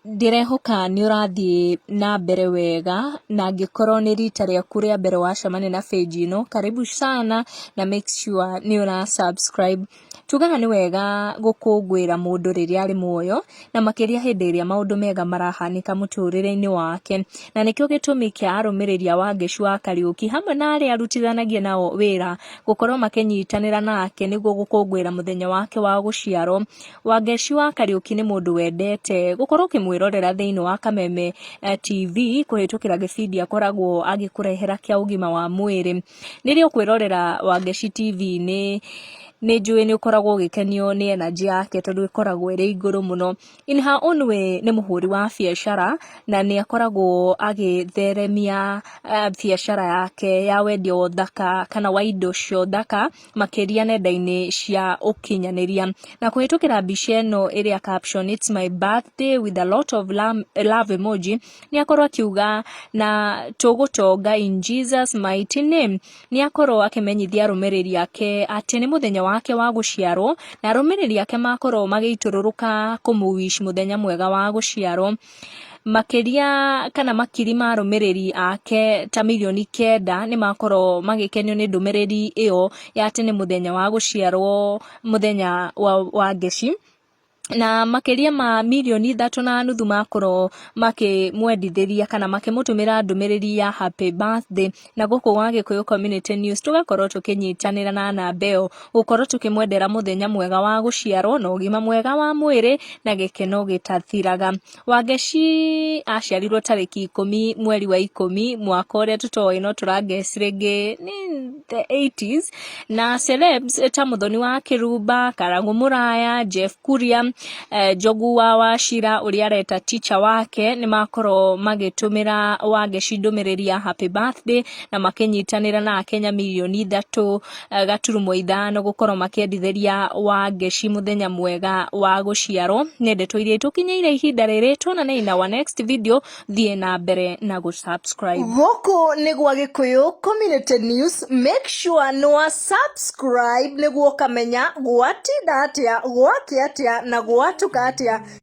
Ndirehoka nĩ ũrathiĩ na mbere wega na angĩkorwo nĩ rita rĩaku rĩa mbere wacemania na page ĩno, karibu sana na make sure nĩ ũra subscribe. Tugaga nĩ wega gũkũngũĩra mũndũ rĩrĩa arĩ muoyo na makĩria hĩndĩ ĩrĩa maũndũ mega marahanĩka mũtũrĩre-inĩ wake, na nĩkĩo gĩtũmi kĩa arũmĩrĩri a Wangeci wa Kariuki hamwe na arĩa arutithanagia nao wĩra gũkorwo makĩnyitanĩra nake nĩguo gũkũngũĩra mũthenya wake wa gũciarwo. Wangeci wa Kariuki nĩ mũndũ wendete gũkorwo ũkĩmwĩrorera thĩinĩ wa Kameme TV kũhĩtũkĩra gĩbindi akoragwo agĩkũrehera kĩa ũgima wa mwĩrĩ. Rĩrĩa ũkwĩrorera Wangeci TV nĩ njũĩ nĩ ũkoragwo ũgĩkenio nĩ energy yake tondũ ĩkoragwo ĩrĩ igũrũ mũno. In her own way nĩ mũhũri wa biacara na nĩ akoragwo agĩtheremia biacara yake ya wendia wa ũthaka kana wa indo cia ũthaka makĩria nenda-inĩ cia ũkinyanĩria. Na kũhĩtũkĩra mbica ĩno ĩrĩa caption it's my birthday with a lot of love emoji, nĩ akorwo akiuga na tũgũtonga in Jesus mighty name. Nĩ akorwo akĩmenyithia arũmĩrĩri ake atĩ nĩ mũthenya wake wa gũciarwo na arũmĩrĩri ake makorwo magĩitũrũrũka kũmũ-wish mũthenya mwega wa gũciarwo. Makĩria kana makiri ma arũmĩrĩri ake ta mirioni 9 nĩ makorwo magĩkenio nĩ ndũmĩrĩri ĩyo ya atĩ nĩ mũthenya wa gũciarwo mũthenya wa Wangeci, na makĩria ma mirioni 3.5 makorwo makĩmwendithĩria kana makĩmũtũmĩra ndũmĩrĩri ya happy birthday. Na gũkũ gwa Gĩkũyũ Community News tũgakorwo tũkĩnyitanĩra na namba ĩyo gũkorwo tũkĩmwendera mũthenya mwega wa gũciarwo na ũgima mwega wa mwĩrĩ na gĩkeno gĩtathiraga. Wangeci aciarirwo tarĩki 10 mweri wa 10 mwaka ũrĩa tũtoĩ no tũrangeci rĩngĩ ni the 80s, na celebs ta Mũthoni wa Kĩrumba, Karang'ũ Mũraya, Jeff Kuria, Njogu wa Wachira ũrĩa areta teacher wake nĩ makorwo magĩtũmĩra Wangeci ndũmĩrĩri ya happy birthday na makĩnyitanĩra na Akenya mirioni 3.5 gũkorwo makĩendithĩria Wangeci mũthenya mwega wa gũciarwo. Nĩ ndeto iria tũkinyĩire ihinda rĩrĩ, tuonane in our next video. Thiĩ na mbere na gũsubscribe. Gũkũ nĩ gwa Gĩkũyũ Community News, make sure nĩ wa subscribe nĩguo ũkamenya gwatinda atĩa, gwakĩ atĩa na gwatuka atĩa.